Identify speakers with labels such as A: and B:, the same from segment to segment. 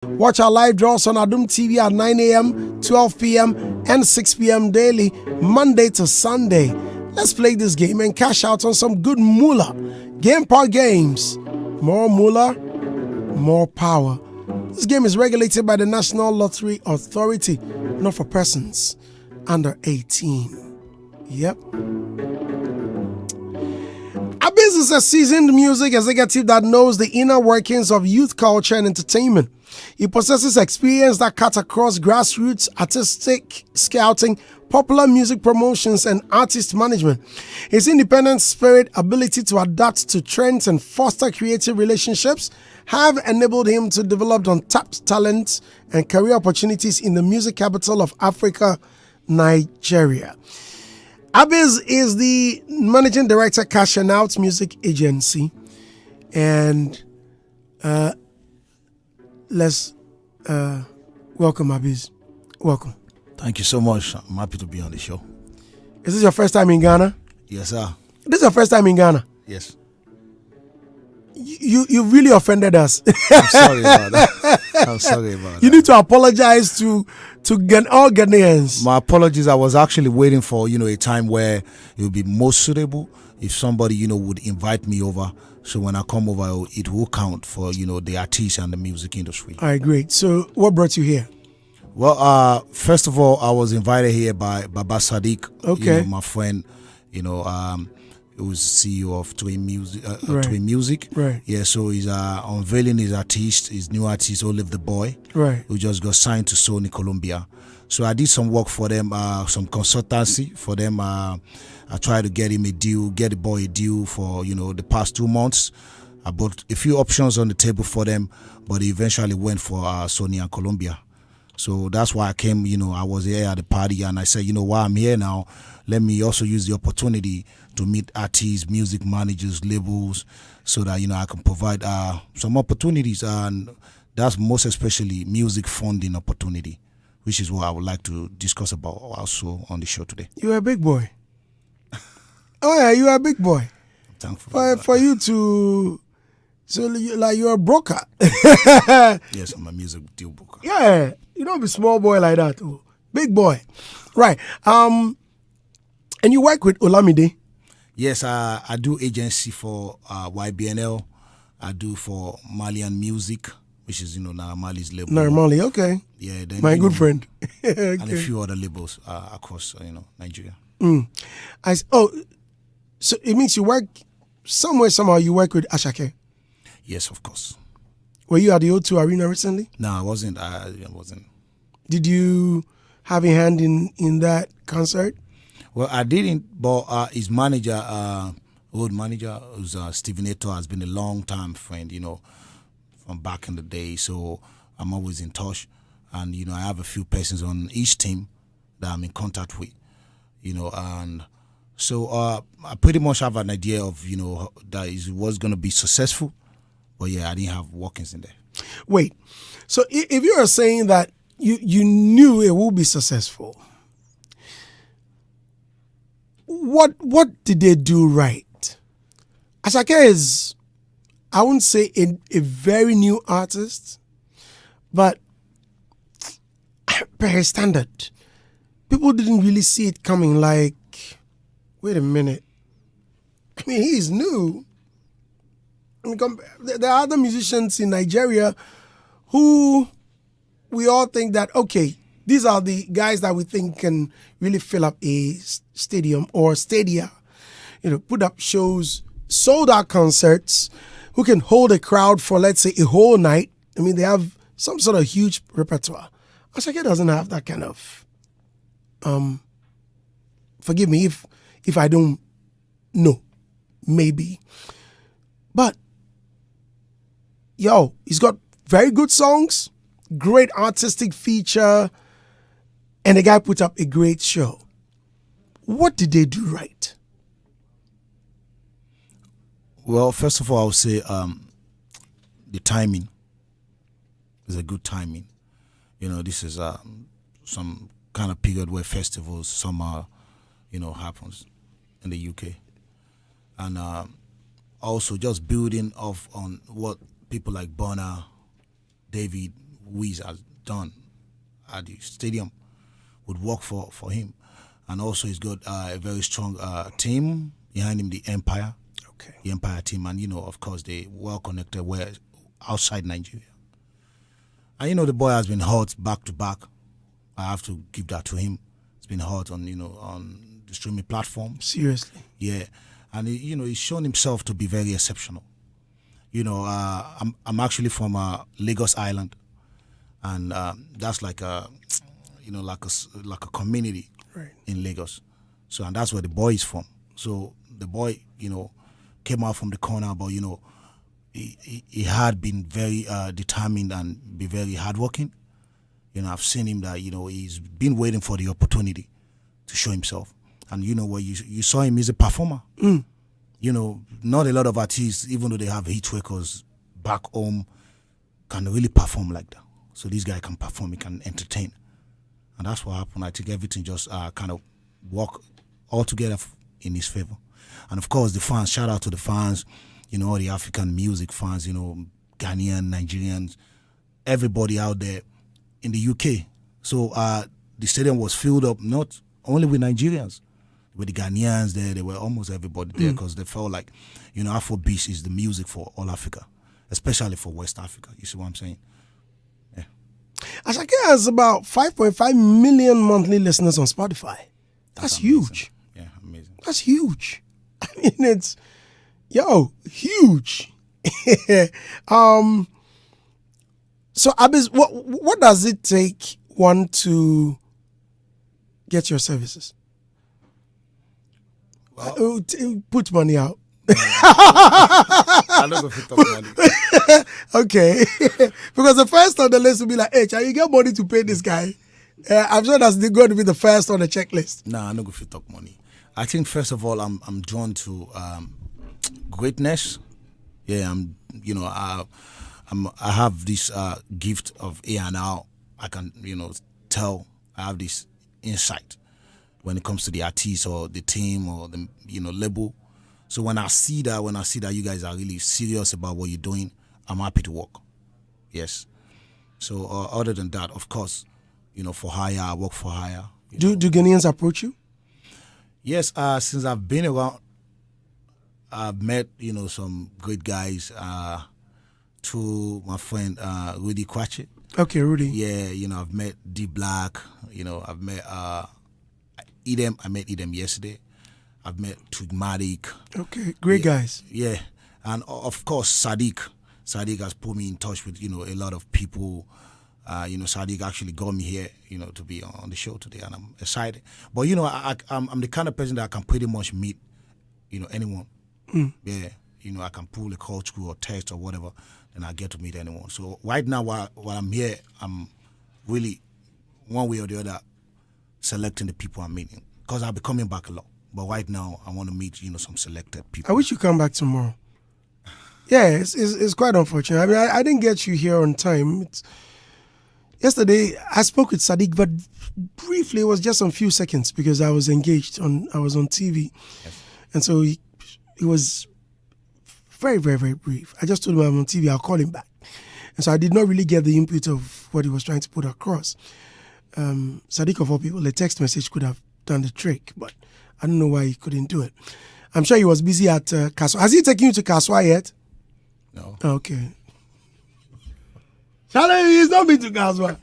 A: Watch our live draws on Adum TV at 9 a.m., 12 p.m., and 6 p.m. daily, Monday to Sunday. Let's play this game and cash out on some good moolah. Game Park Games. More moolah, more power. This game is regulated by the National Lottery Authority, not for persons under 18. Yep. Abiz is a seasoned music executive that knows the inner workings of youth culture and entertainment. He possesses experience that cuts across grassroots, artistic scouting, popular music promotions, and artist management. His independent spirit, ability to adapt to trends, and foster creative relationships have enabled him to develop untapped talents and career opportunities in the music capital of Africa, Nigeria. Abiz is the managing director, Cash and Out Music Agency, and let's welcome Abiz. Welcome.
B: Thank you so much. I'm happy to be on the show.
A: Is this your first time in Ghana?
B: Yes, sir.
A: This is your first time in Ghana?
B: Yes.
A: You really offended us.
B: I'm sorry about that. I'm sorry about that.
A: You need to apologize to all Ghanaians.
B: My apologies. I was actually waiting for, a time where it would be most suitable if somebody, would invite me over. So when I come over, it will count for, the artists and the music industry.
A: All right, great. So what brought you here?
B: Well, first of all, I was invited here by Baba Sadiq,
A: okay.
B: My friend, who's CEO of Twin Music.
A: Right.
B: Twin Music.
A: Right.
B: Yeah, so he's unveiling his new artist, Olive the Boy.
A: Right.
B: Who just got signed to Sony Colombia. So I did some work for them, some consultancy for them. I tried to get the boy a deal for, the past 2 months. I brought a few options on the table for them, but he eventually went for Sony and Colombia. So that's why I came, I was here at the party and I said, while I'm here now, let me also use the opportunity to meet artists, music managers, labels, so that, I can provide some opportunities, and that's most especially music funding opportunity, which is what I would like to discuss about also on the show today.
A: You're a big boy. Oh yeah, you are a big boy.
B: I'm thankful
A: for you to, so you're a broker.
B: Yes, I'm a music deal broker.
A: Yeah. You don't be small boy like that. Oh. Big boy. Right. And you work with Olamide?
B: Yes, I do agency for YBNL. I do for Malian Music, which is, now Mali's label.
A: Mali, okay.
B: Yeah. Then,
A: my good friend. Okay.
B: And a few other labels across, Nigeria.
A: So it means you work somehow you work with Ashake?
B: Yes, of course.
A: Were you at the O2 Arena recently?
B: No, I wasn't. I wasn't.
A: Did you have a hand in that concert?
B: Well, I didn't, but his manager, old manager, who's Stephen Eto, has been a long time friend, from back in the day. So I'm always in touch. And, I have a few persons on each team that I'm in contact with, and so I pretty much have an idea of, that it was going to be successful. But yeah, I didn't have workings in there.
A: Wait, so if you are saying that you knew it would be successful, what did they do right? Ashake is, I wouldn't say a very new artist, but per his standard, people didn't really see it coming. Like, wait a minute, I mean, he's new. There are other musicians in Nigeria who we all think that, okay, these are the guys that we think can really fill up a stadium or stadia, put up shows, sold out concerts, who can hold a crowd for, let's say, a whole night. I mean, they have some sort of huge repertoire. Ashake doesn't have that kind of, forgive me if I don't know, maybe. But he's got very good songs, great artistic feature, and the guy put up a great show. What did they do right?
B: Well, first of all, I would say the timing is a good timing. This is some kind of period where festivals, summer, happens in the UK. And also just building off on what people like Bonner, David Wiz has done at the stadium would work for him. And also he's got a very strong team behind him, the Empire.
A: Okay.
B: The Empire team. And, of course, they well connected where outside Nigeria. And, the boy has been hot back to back. I have to give that to him. It's been hot on, on the streaming platform.
A: Seriously.
B: Yeah. And, he's shown himself to be very exceptional. I'm actually from Lagos Island. And that's like a community in Lagos. So, and that's where the boy is from. So the boy, came out from the corner, but he had been very determined and be very hardworking. I've seen him that he's been waiting for the opportunity to show himself. And where you saw him, he's a performer. Not a lot of artists, even though they have hit records back home, can really perform like that. So this guy can perform, he can entertain. And that's what happened. I think everything just kind of worked all together in his favor. And of course, the fans, shout out to the fans, all the African music fans, Ghanaian, Nigerians, everybody out there in the UK. So the stadium was filled up not only with Nigerians, with the Ghanaians there were almost everybody there because they felt like, Afrobeat is the music for all Africa, especially for West Africa. You see what I'm saying?
A: Ashake has about 5.5 million monthly listeners on Spotify. That's huge.
B: Yeah, amazing.
A: That's huge. I mean, it's, huge. So, Abiz, what does it take one to get your services? Well, put money out.
B: I don't go fit up money.
A: Okay. Because the first on the list will be like, hey, can you get money to pay this guy? I'm sure that's going to be the first on the checklist.
B: Nah, I don't go fit up money. I think first of all, I'm drawn to greatness. Yeah, I have this gift of A&R. I can, tell. I have this insight when it comes to the artist or the team or the, label. So when I see that you guys are really serious about what you're doing, I'm happy to work. Yes. So other than that, of course, for hire, I work for hire.
A: Do Ghanaians approach you?
B: Yes. Since I've been around, I've met some great guys. To my friend Rudy Kwache.
A: Okay, Rudy.
B: Yeah. I've met D Black. I've met Edem. I met Edem yesterday. I've met Tugmatic.
A: Okay, great guys.
B: Yeah, and of course Sadiq. Sadiq has put me in touch with a lot of people. Sadiq actually got me here, to be on the show today, and I'm excited. But I'm the kind of person that I can pretty much meet, anyone. Yeah, I can pull a call through or text or whatever, and I get to meet anyone. So right now, while I'm here, I'm really one way or the other selecting the people I'm meeting because I'll be coming back a lot. But right now, I want to meet, some selected people.
A: I wish you come back tomorrow. Yeah, it's quite unfortunate. I mean, I didn't get you here on time. Yesterday, I spoke with Sadiq, but briefly, it was just a few seconds because I was engaged. I was on TV. Yes. And so it was very, very, very brief. I just told him I'm on TV, I'll call him back. And so I did not really get the input of what he was trying to put across. Sadiq, of all people, a text message could have done the trick, but I don't know why he couldn't do it. I'm sure he was busy at Kaswa. Has he taken you to Kaswa yet?
B: No.
A: Okay. Charlie, he's not been to Kaswa.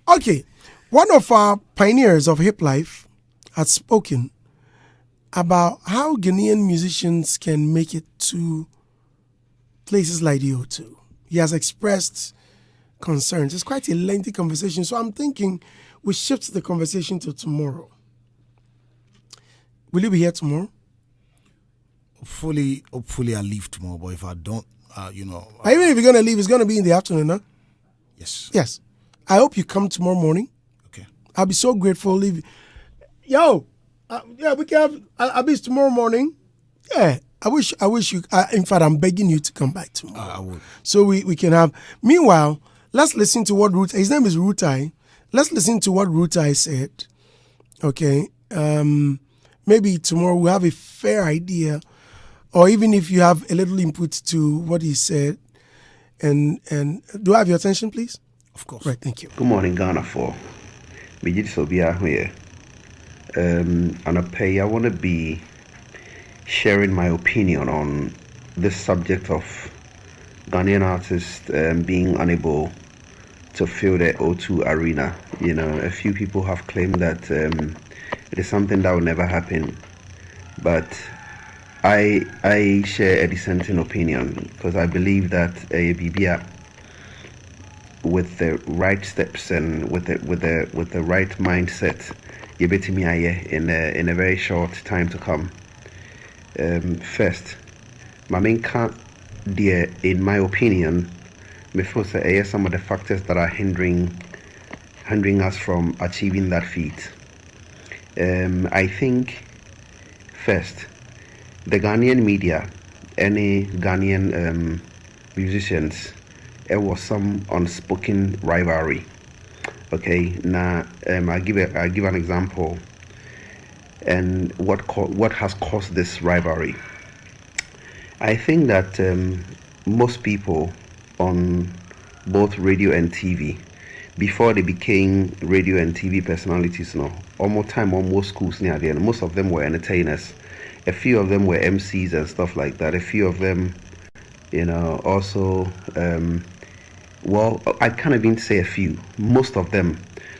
A: Okay. One of our pioneers of hip life had spoken about how Ghanaian musicians can make it to places like the O2. He has expressed concerns. It's quite a lengthy conversation, so I'm thinking we shift the conversation to tomorrow. Will you be here tomorrow?
B: Hopefully I leave tomorrow, but if I don't,
A: even if you're going to leave, it's going to be in the afternoon, huh?
B: Yes.
A: Yes. I hope you come tomorrow morning.
B: Okay.
A: I'll be so grateful. We can have Abyss tomorrow morning. Yeah. I wish you, in fact, I'm begging you to come back tomorrow.
B: I would.
A: So we can have, meanwhile, let's listen to what his name is Rutai. Let's listen to what Rutai said. Okay. Maybe tomorrow we'll have a fair idea, or even if you have a little input to what he said, And do I have your attention, please?
B: Of course.
A: Right, thank you.
C: Good morning, Ghana. For me, just will be out here. On a pay, I want to be sharing my opinion on this subject of Ghanaian artists being unable to fill the O2 arena. You know, a few people have claimed that it is something that will never happen, but I share a dissenting opinion because I believe that BBA, with the right steps and with the right mindset, you bet me in a very short time to come. First, my main dear, in my opinion, me feel say some of the factors that are hindering us from achieving that feat. I think first, the Ghanaian media, any Ghanaian musicians, there was some unspoken rivalry. Okay, now I give an example, and what has caused this rivalry. I think that most people on both radio and TV, before they became radio and TV personalities, almost schools near the end, most of them were entertainers. A few of them were MCs and stuff like that. A few of them, also, well, I can't even say a few. Most of them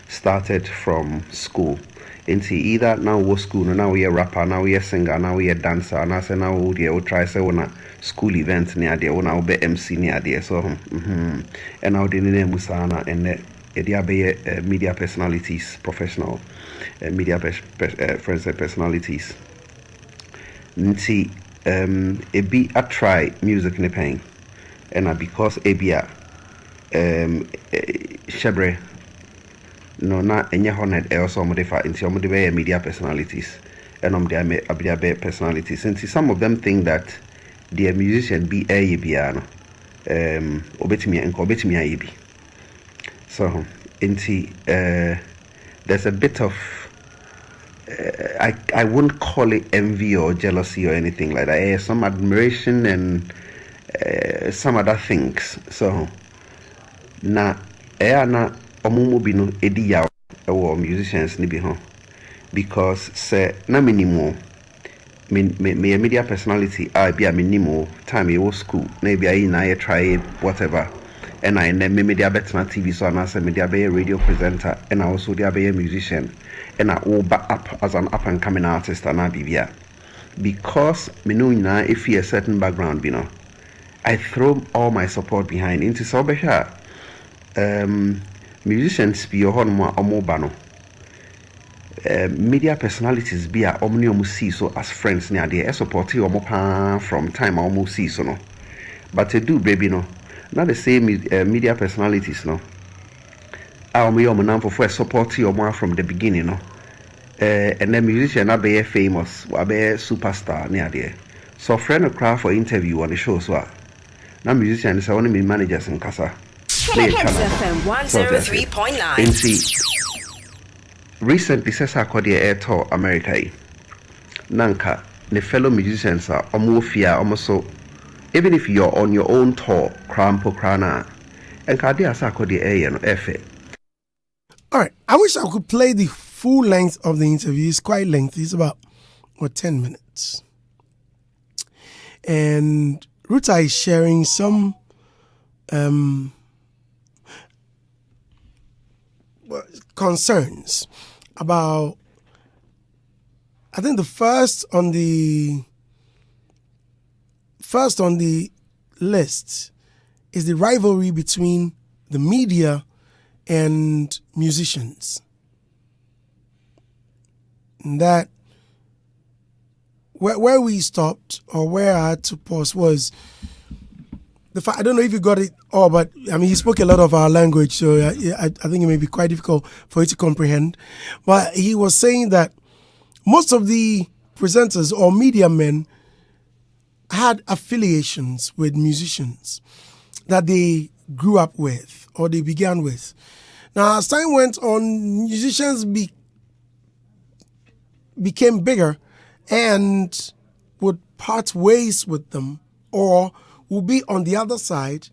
C: started from school. Into either now we're school, now we're rapper, now we're singer, now we're dancer, and I say now we'll try say on a school event near there, when I'll be MC near there. So, and now the name Musana and the media personalities, professional media friends and personalities. Nti ebi a try music ne pain and because ebia shebre no na enye honored also modify into media personalities and they personalities. Since some of them think that the musician be a biano obetimi and obetimi ayebi. So inti there's a bit of I wouldn't call it envy or jealousy or anything like that. Some admiration and some other things. So na na omumu bino edi ya or musicians ni bi ho because say na minimo me media personality I be a minimo time you school na be I na try whatever and I me media better TV so na say media be a radio presenter and I also there be a musician and I all back up as an up and coming artist and I be because me know na if you a certain background I throw all my support behind into so be musicians be your bano media personalities be a omni see so as friends near the support you from time almost see so no but to do baby no not the same media personalities no our me for support you more from the beginning no and then musician na be famous wa be superstar near there so friend a crowd for interview on the show so now musician is one of my managers in Casa
D: Hitz FM 103.9.
C: Recently, says I called the air tour America. Nanka, the fellow musicians are almost so even if you're on your own tour, crampo crana, and Kadia Sako the air and F.
A: All right, I wish I could play the full length of the interview. It's quite lengthy. It's about 10 minutes, and Ruta is sharing some concerns about, I think the first on the list is the rivalry between the media and musicians. And that where we stopped or where I had to pause was the fact, I don't know if you got it all, but I mean, he spoke a lot of our language, so I think it may be quite difficult for you to comprehend. But he was saying that most of the presenters or media men had affiliations with musicians that they grew up with or they began with. Now, as time went on, musicians became bigger and would part ways with them or will be on the other side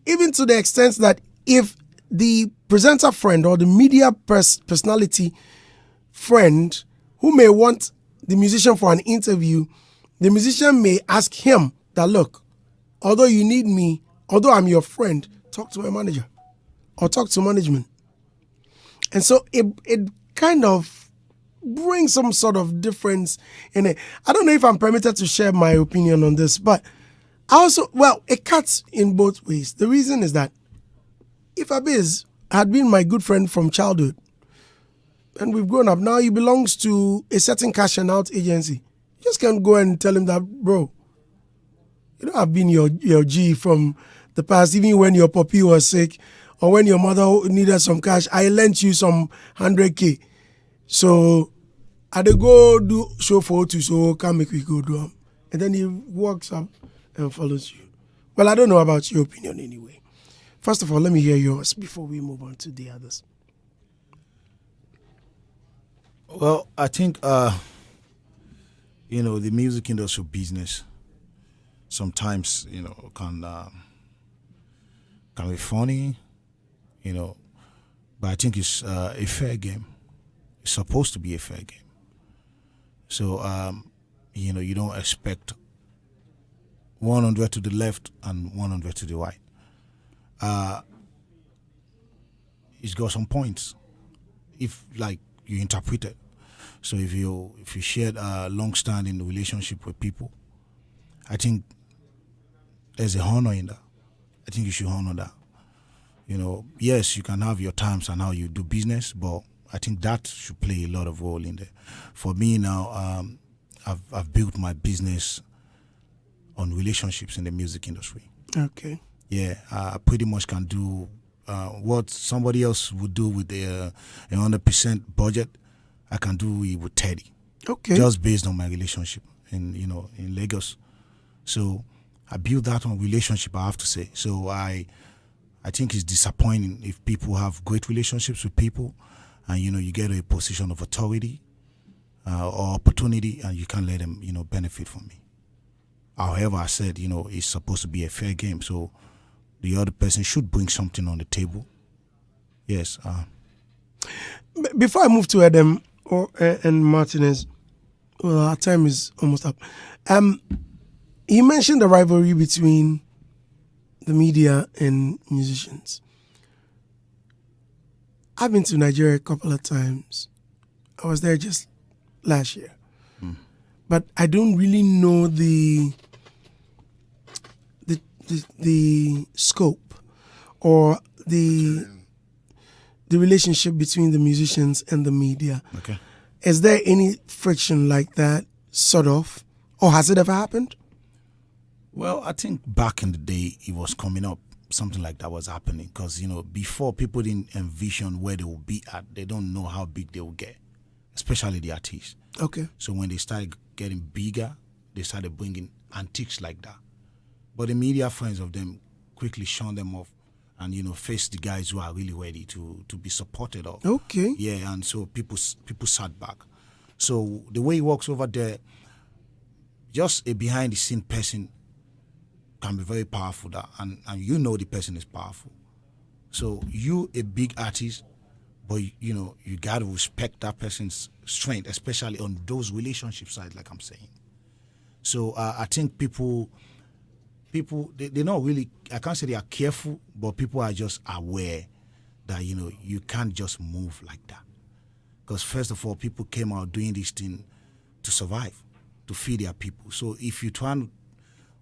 A: even to the extent that if the presenter friend or the media personality friend who may want the musician for an interview, the musician may ask him that, look, although you need me, although I'm your friend, talk to my manager or talk to management. And so it kind of brings some sort of difference in it. I don't know if I'm permitted to share my opinion on this, but it cuts in both ways. The reason is that if Abiz had been my good friend from childhood and we've grown up, now he belongs to a certain cash and out agency. You just can't go and tell him that, bro, you know, I've been your G from the past, even when your puppy was sick or when your mother needed some cash, I lent you some 100K. So I dey go do show for you, so can make we go do them. And then he walks up and follows you. Well, I don't know about your opinion anyway. First of all, let me hear yours before we move on to the others.
B: Well, I think, the music industry business sometimes, can be funny, but I think it's a fair game. It's supposed to be a fair game. So, you don't expect 100 to the left and 100 to the right. It's got some points, if like you interpret it. So if you shared a long-standing relationship with people, I think there's a honor in that. I think you should honor that. Yes, you can have your times and how you do business, but I think that should play a lot of role in there. For me now, I've built my business on relationships in the music industry.
A: Okay.
B: Yeah, I pretty much can do what somebody else would do with a 100% budget. I can do it with 30.
A: Okay.
B: Just based on my relationship in Lagos. So I built that on relationship, I have to say. So I think it's disappointing if people have great relationships with people and you get a position of authority or opportunity and you can't let them benefit from it. However, I said it's supposed to be a fair game, so the other person should bring something on the table. Yes.
A: Before I move to Adam and Martinez, well, our time is almost up. You mentioned the rivalry between the media and musicians. I've been to Nigeria a couple of times. I was there just last year. But I don't really know the scope or the relationship between the musicians and the media.
B: Okay.
A: Is there any friction like that, sort of? Or has it ever happened?
B: Well, I think back in the day it was coming up. Something like that was happening because, before people didn't envision where they will be at, they don't know how big they will get, especially the artists.
A: Okay.
B: So when they started getting bigger, they started bringing antiques like that. But the media friends of them quickly shunned them off and, faced the guys who are really ready to be supported of.
A: Okay.
B: Yeah, and so people sat back. So the way it works over there, just a behind-the-scene person can be very powerful, and the person is powerful. So you, a big artist, but you got to respect that person's strength, especially on those relationship sides, like I'm saying. So I think people they're not really, I can't say they are careful, but people are just aware that you can't just move like that. Because first of all, people came out doing this thing to survive, to feed their people. So if you try and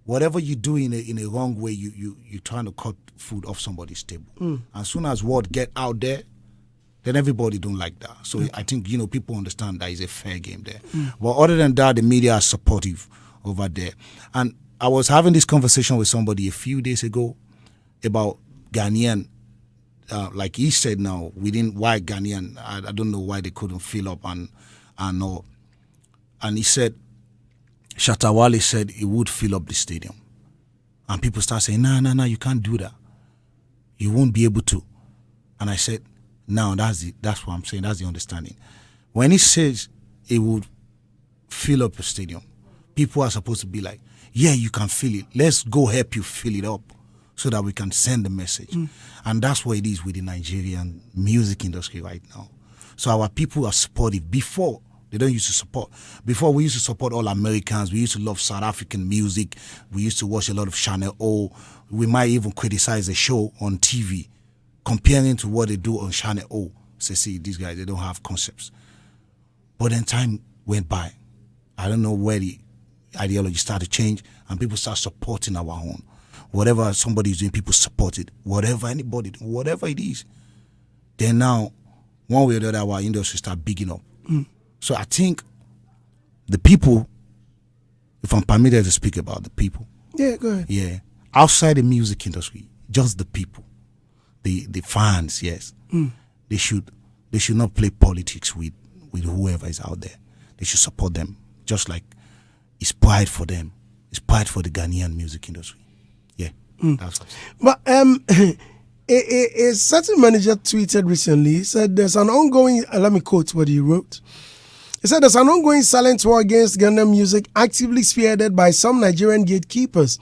B: whatever you do in a wrong way, you're trying to cut food off somebody's table. As soon as word get out there, then everybody don't like that. So I think, people understand that is a fair game there. But other than that, the media are supportive over there. And I was having this conversation with somebody a few days ago about Ghanaian. Like he said now, why Ghanaian, I don't know why they couldn't fill up and all. And he said, Shatta Wale said he would fill up the stadium. And people start saying, no, you can't do that. You won't be able to. And I said, no, that's what I'm saying. That's the understanding. When he says he would fill up a stadium, people are supposed to be like, yeah, you can fill it. Let's go help you fill it up so that we can send the message. And that's what it is with the Nigerian music industry right now. So our people are supportive. Before, they don't used to support. Before, we used to support all Americans. We used to love South African music. We used to watch a lot of Channel O. We might even criticize the show on TV, comparing to what they do on Channel O. Say, see, these guys, they don't have concepts. But then time went by. I don't know where the ideology started to change, and people start supporting our own. Whatever somebody is doing, people support it. Whatever anybody, whatever it is. Then now, one way or the other, our industry start bigging up. So I think the people, if I'm permitted to speak about the people.
A: Yeah, go ahead.
B: Yeah. Outside the music industry, just the people, the fans, yes. They should not play politics with whoever is out there. They should support them, just like it's pride for them. It's pride for the Ghanaian music industry. Yeah, that's what.
A: But a certain manager tweeted recently, he said there's an ongoing, let me quote what he wrote. He said there's an ongoing silent war against Ghanaian music actively spearheaded by some Nigerian gatekeepers.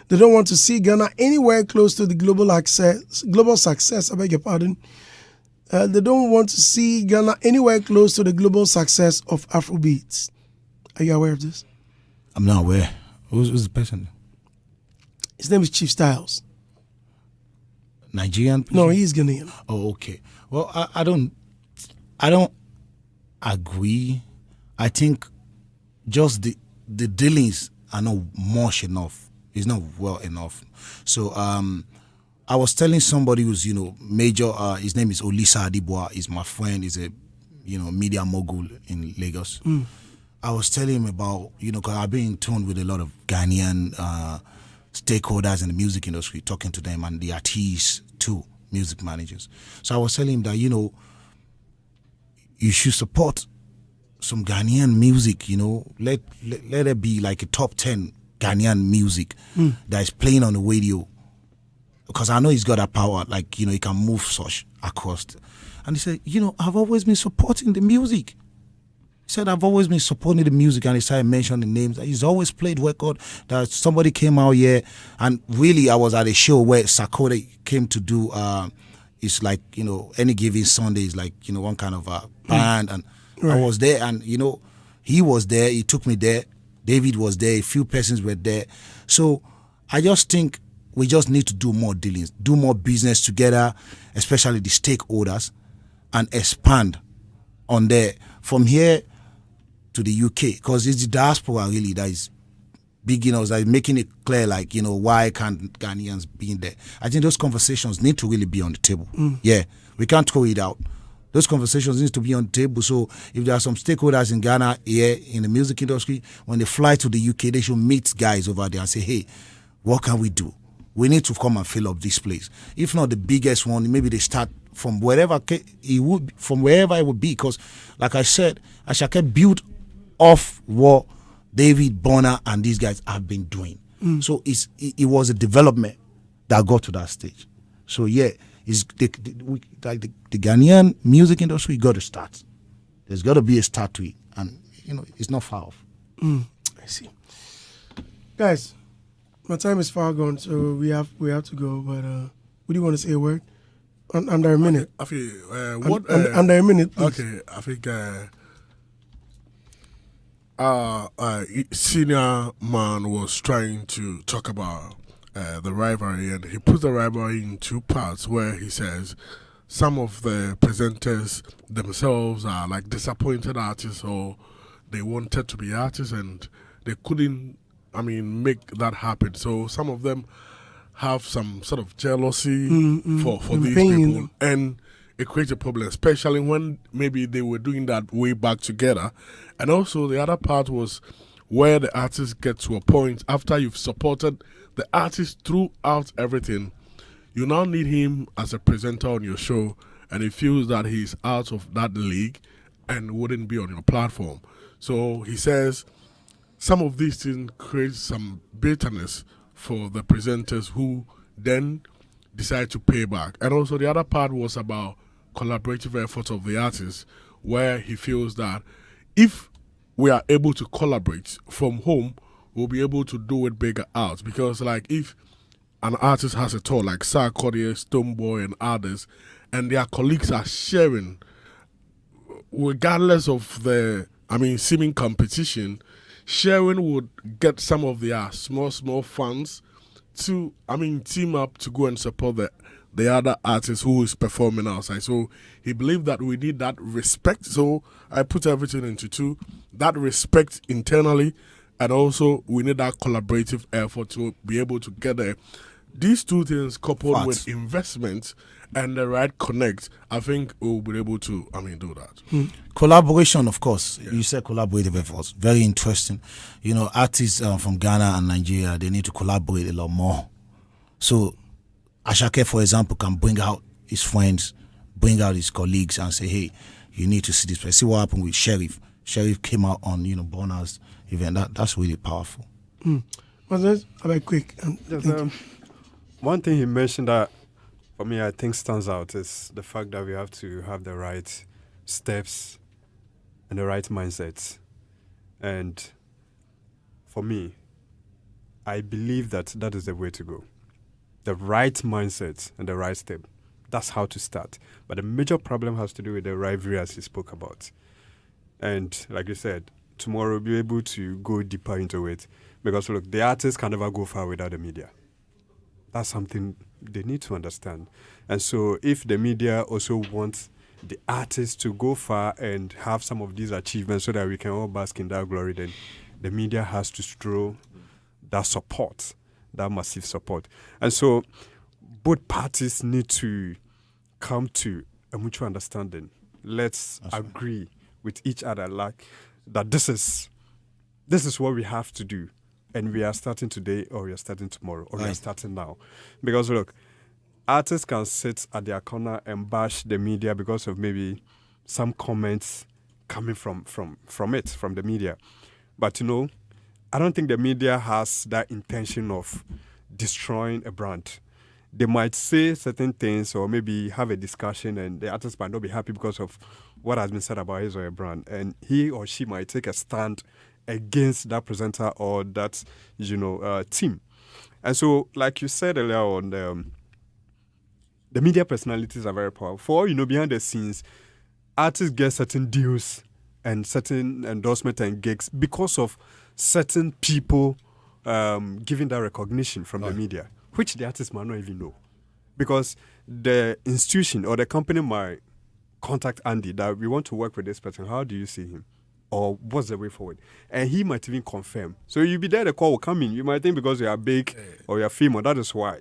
A: They don't want to see Ghana anywhere close to the global success, I beg your pardon. They don't want to see Ghana anywhere close to the global success of Afrobeats. Are you aware of this?
B: I'm not aware. Who's the person?
A: His name is Chief Styles.
B: Nigerian?
A: No, he's Ghanaian.
B: Oh, okay. Well, I don't agree. I think just the dealings are not much enough. It's not well enough. So I was telling somebody who's major. His name is Olisa Adibwa. He's my friend. He's a media mogul in Lagos. I was telling him about because I've been in tune with a lot of Ghanaian stakeholders in the music industry, talking to them, and the artists too, music managers. So I was telling him that you should support some Ghanaian music. Let it be like a top 10 Ghanaian music that is playing on the radio. Because I know he's got that power, like, he can move such across. And he said, I've always been supporting the music. He said, I've always been supporting the music, and he started mentioning names. He's always played record that somebody came out here, and really I was at a show where Sakode came to do, it's like, any given Sunday is like, one kind of a band, and right. I was there, and, he was there, he took me there, David was there, a few persons were there. So I just think we just need to do more dealings, do more business together, especially the stakeholders, and expand on there from here to the UK, because it's the diaspora really that is big, like making it clear, like, why can't Ghanaians be in there? I think those conversations need to really be on the table. Yeah, we can't throw it out. Those conversations need to be on the table. So if there are some stakeholders in Ghana here in the music industry, when they fly to the UK, they should meet guys over there and say, hey, what can we do? We need to come and fill up this place. If not the biggest one, maybe they start from wherever it would be. Because, like I said, Ashake built off what David, Bonner, and these guys have been doing. So it was a development that got to that stage. So yeah, it's the Ghanaian music industry got to start. There's got to be a start to it, and it's not far off.
A: I see, guys. My time is far gone, so we have to go. But would you want to say a word? Under a minute.
E: I feel
A: under a minute, please.
E: Okay, I think senior man was trying to talk about the rivalry, and he puts the rivalry in two parts, where he says some of the presenters themselves are like disappointed artists, or they wanted to be artists and they couldn't make that happen. So some of them have some sort of jealousy for these people, and it creates a problem, especially when maybe they were doing that way back together. And also the other part was where the artist gets to a point after you've supported the artist throughout everything, you now need him as a presenter on your show, and he feels that he's out of that league and wouldn't be on your platform. So he says some of these things create some bitterness for the presenters, who then decide to pay back. And also the other part was about collaborative efforts of the artists, where he feels that if we are able to collaborate from home, we'll be able to do it bigger out. Because like if an artist has a tour, like Sarkodie, Stoneboy, and others, and their colleagues are sharing, regardless of the, seeming competition, sharing would get some of their small funds to, team up to go and support the other artist who is performing outside. So he believed that we need that respect. So I put everything into two, that respect internally, and also we need that collaborative effort to be able to get there. These two things coupled with investment and the right connect, I think we'll be able to, do that.
B: Collaboration, of course. Yeah. You said collaborative efforts. Very interesting. Artists from Ghana and Nigeria, they need to collaborate a lot more. So Ashake, for example, can bring out his friends, bring out his colleagues and say, hey, you need to see this place. See what happened with Sheriff. Sheriff came out on, Bonner's event. That's really powerful.
A: I'll be quick.
F: One thing he mentioned that, for me, I think stands out is the fact that we have to have the right steps and the right mindset. And for me, I believe that is the way to go. The right mindset and the right step. That's how to start. But the major problem has to do with the rivalry, as he spoke about. And like you said, tomorrow we'll be able to go deeper into it. Because look, the artists can never go far without the media. That's something they need to understand. And so if the media also wants the artists to go far and have some of these achievements so that we can all bask in that glory, then the media has to throw that support, that massive support. And so both parties need to come to a mutual understanding. Let's agree with each other, like that this is what we have to do. And we are starting today, or we are starting tomorrow, or we are starting now. Because look, artists can sit at their corner and bash the media because of maybe some comments coming from the media. But I don't think the media has that intention of destroying a brand. They might say certain things or maybe have a discussion, and the artist might not be happy because of what has been said about his or her brand. And he or she might take a stand against that presenter or that, team. And so, like you said earlier on, the media personalities are very powerful. Behind the scenes, artists get certain deals and certain endorsement and gigs because of certain people giving that recognition from the media, which the artist might not even know. Because the institution or the company might contact Andy that we want to work with this person. How do you see him? Or what's the way forward? And he might even confirm. So you'll be there, the call will come in. You might think because you are big or you are female, that is why.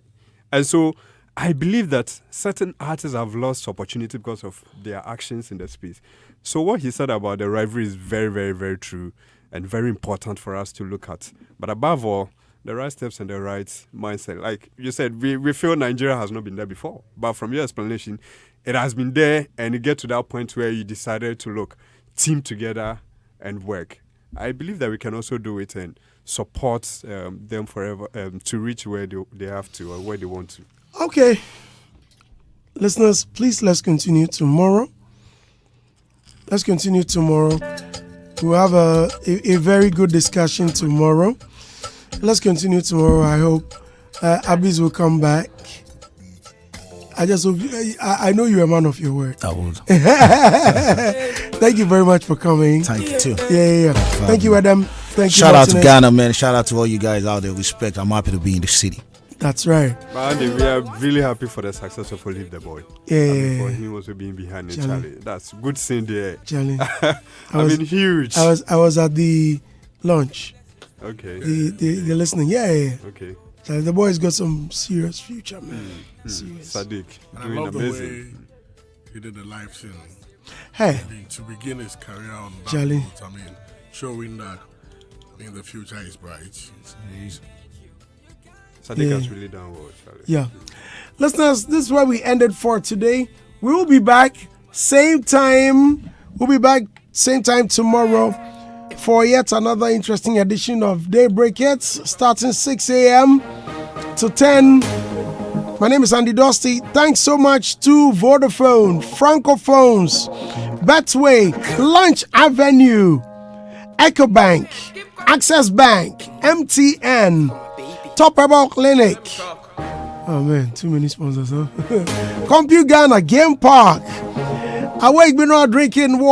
F: And so I believe that certain artists have lost opportunity because of their actions in the space. So what he said about the rivalry is very, very, very true and very important for us to look at. But above all, the right steps and the right mindset. Like you said, we feel Nigeria has not been there before. But from your explanation, it has been there, and you get to that point where you decided to team together and work. I believe that we can also do it and support them forever to reach where they have to or where they want to.
A: Okay. Listeners, please let's continue tomorrow. We'll have a very good discussion tomorrow. Let's continue tomorrow. I hope Abis will come back. I just hope I know you're a man of your word.
B: I would.
A: Thank you very much for coming.
B: Thank you too.
A: Yeah. Thank you, Adam. Thank you.
B: Shout out to Ghana, man. Shout out to all you guys out there. Respect. I'm happy to be in the city.
A: That's right.
F: Andy, we are really happy for the success of Leave the Boy.
A: Yeah.
F: For him also being behind it, Charlie. That's good seeing there.
A: Charlie.
F: I mean, huge.
A: I was at the launch.
F: Okay.
A: The listening. Yeah.
F: Okay.
A: The boy's got some serious future, man. Serious.
F: Sadiq,
E: And
F: doing
E: I love
F: amazing.
E: the way he did the live thing.
A: Hey.
E: To begin his career on that
A: Charlie.
E: note, showing that the future is bright.
F: Sadiq has really done well, Charlie.
A: Yeah. Listeners, this is where we ended for today. We will be back same time. We'll be back same time tomorrow for yet another interesting edition of Daybreak Hitz, starting 6 a.m. to 10. My name is Andy Dusty. Thanks so much to Vodafone, Francophones, Betway, Lunch Avenue, EcoBank, Access Bank, MTN, Top Herbal Clinic, Oh man, too many sponsors, huh? Compute Ghana, Game Park. Awake, be not drinking water.